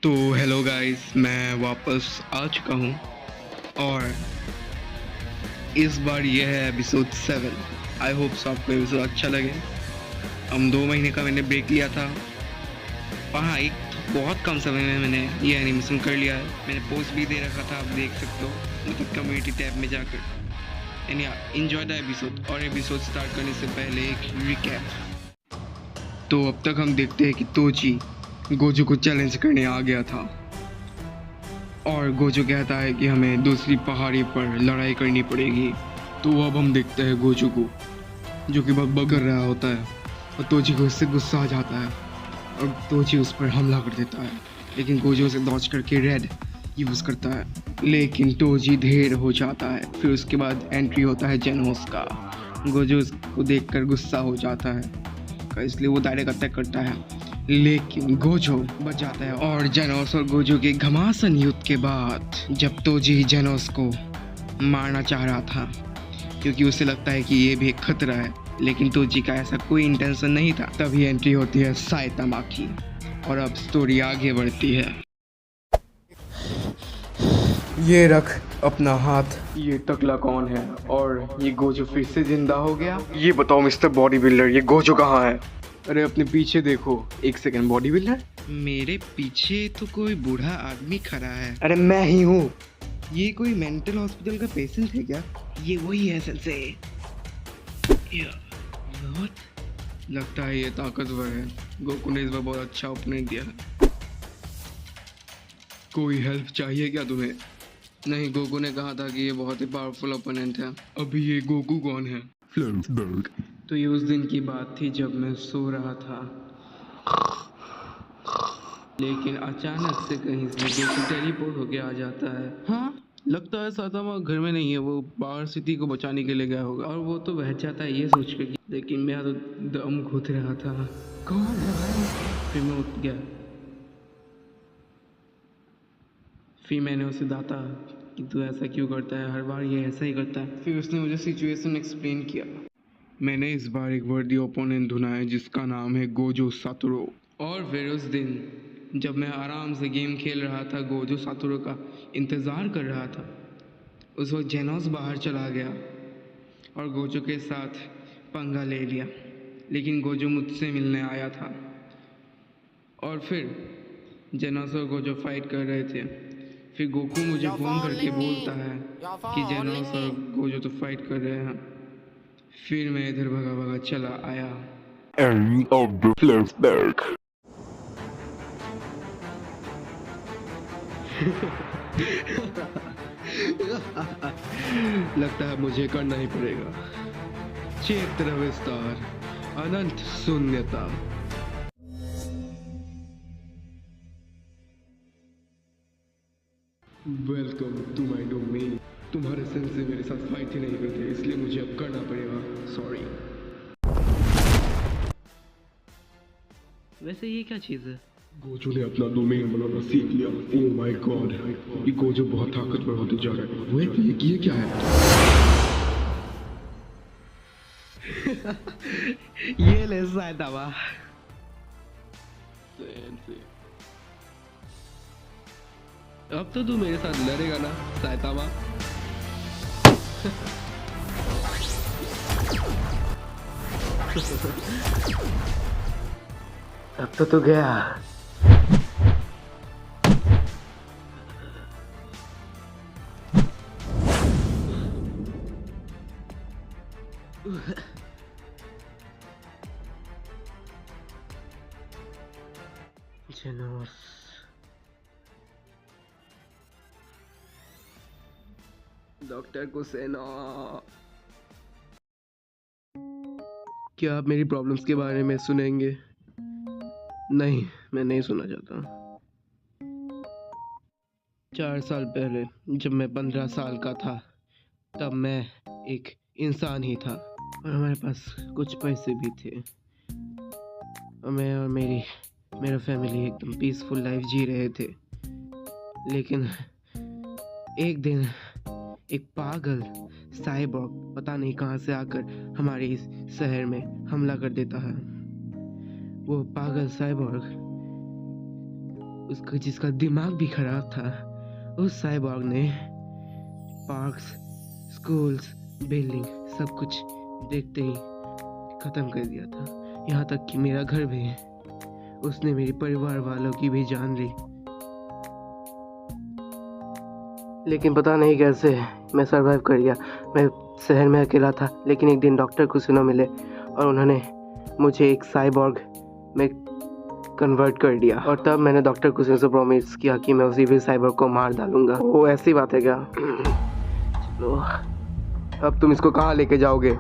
तो hello guys, मैं वापस आ चुका हूँ और इस बार ये है एपिसोड 7। आई होप सो आपको एपिसोड अच्छा लगे। हम 2 महीने का मैंने ब्रेक लिया था और हाँ, एक बहुत कम समय में मैंने ये एनिमेशन कर लिया है। मैंने पोस्ट भी दे रखा था, आप देख सकते हो, मतलब कम्युनिटी टैब में जाकर। एंड या एंजॉय द एपिसोड। और एपिसोड स्टार्ट करने से पहले एक रिकैप। तो अब तक हम देखते हैं कि तोची गोजू को चैलेंज करने आ गया था और गोजू कहता है कि हमें दूसरी पहाड़ी पर लड़ाई करनी पड़ेगी। तो अब हम देखते हैं गोजू को जो कि बग कर रहा होता है और तोची को इससे गुस्सा आ जाता है और तोची उस पर हमला कर देता है, लेकिन गोजू उसे डॉज करके रेड यूज़ करता है, लेकिन तोची ढेर हो जाता है। फिर उसके बाद एंट्री होता है जेनोस का। गोजू उसको देखकर गुस्सा हो जाता है, इसलिए वो डायरेक्ट अटैक करता है, लेकिन गोजो बच जाता है। और जेनोस और गोजो के घमासान युद्ध के बाद जब तोजी जेनोस को मारना चाह रहा था क्योंकि उसे लगता है कि ये भी एक खतरा है, लेकिन तोजी का ऐसा कोई इंटेंशन नहीं था, तभी एंट्री होती है साइतामा की और अब स्टोरी आगे बढ़ती है। ये रख अपना हाथ। ये टकला कौन है और ये गोजो फिर से जिंदा हो गया? ये बताओ मिस्टर बॉडी बिल्डर, ये गोजो कहाँ है? अरे अपने पीछे देखो। एक सेकंड, बॉडी बिल्डर? मेरे पीछे तो कोई बूढ़ा आदमी खड़ा है। अरे मैं ही हूँ। ये कोई मेंटल हॉस्पिटल का पेशेंट है क्या? ये वही है सेंसे। लगता है ये ताकतवर है। गोकू ने इस बार बहुत अच्छा ओपनिंग दिया है। कोई हेल्प चाहिए क्या तुम्हें? नहीं, गोकू ने कहा था कि ये बहुत ही पावरफुल ओपोनेंट है। अभी ये गोकू कौन है? फ्लैशबैक। तो ये उस दिन की बात थी जब मैं सो रहा था, लेकिन अचानक से कहीं से गोकू टेलीपोर्ट होके आ जाता है। हाँ, लगता है सातामा घर में नहीं है, वो बाहर सिटी को बचाने के लिए गया होगा। और वो तो बह जाता है ये सोच कर, लेकिन मैं तो दम घुट रहा था। कौन है भाई? फिर मैं उठ गया। फिर मैंने उसे डांटा कि तू ऐसा क्यों करता है, हर बार ये ऐसा ही करता है। फिर उसने मुझे सिचुएशन एक्सप्लेन किया। मैंने इस बार एक वर्दी ओपोनेंट ढूंढा है जिसका नाम है गोजो सातोरो। और फिर उस दिन जब मैं आराम से गेम खेल रहा था, गोजो सातोरो का इंतज़ार कर रहा था, उस वक्त जेनोस बाहर चला गया और गोजो के साथ पंगा ले लिया, लेकिन गोजो मुझसे मिलने आया था। और फिर जेनोस और गोजो फाइट कर रहे थे। फिर गोकू मुझे फ़ोन करके बोलता है कि जेनोस और गोजो तो फाइट कर रहे हैं। फिर मैं इधर भगा भगा चला आया। End of the flashback. लगता है मुझे करना ही पड़ेगा। क्षेत्र विस्तार, अनंत शून्यता। Welcome to my domain. तुम्हारे सेंसे मेरे साथ फाइट ही नहीं करते, इसलिए मुझे अब करना पड़ेगा। सॉरी। वैसे ये क्या चीज़ है? गोजो ने अपना डोमेन बनाना सीख लिया। ओह माय गॉड, ये गोजो बहुत ताकतवर होते जा रहा है। वेट, ये क्या है? ये ले साइतामा। अब तो तू मेरे साथ लड़ेगा ना साइतामा? अब तो तू गया। जेनोस, डॉक्टर कुसेनो, क्या आप मेरी प्रॉब्लम्स के बारे में सुनेंगे? नहीं, मैं नहीं सुनना चाहता। 4 साल पहले जब मैं 15 साल का था, तब मैं एक इंसान ही था और हमारे पास कुछ पैसे भी थे। और मैं और मेरा फैमिली एकदम पीसफुल लाइफ जी रहे थे। लेकिन एक दिन एक पागल साइबॉर्ग पता नहीं कहाँ से आकर हमारे इस शहर में हमला कर देता है। वो पागल साइबॉर्ग उसका जिसका दिमाग भी खराब था, उस साइबॉर्ग ने पार्क्स, स्कूल्स, बिल्डिंग सब कुछ देखते ही ख़त्म कर दिया था। यहाँ तक कि मेरा घर भी। उसने मेरे परिवार वालों की भी जान ली। लेकिन पता नहीं कैसे मैं सरवाइव कर गया। मैं शहर में अकेला था, लेकिन एक दिन डॉक्टर कुसिनो मिले और उन्होंने मुझे एक साइबॉर्ग में कन्वर्ट कर दिया। और तब मैंने डॉक्टर कुसिनो से प्रॉमिस किया कि मैं उसी भी साइबॉर्ग को मार डालूंगा। वो ऐसी बात है क्या? चलो, अब तुम इसको कहाँ लेके जाओगे?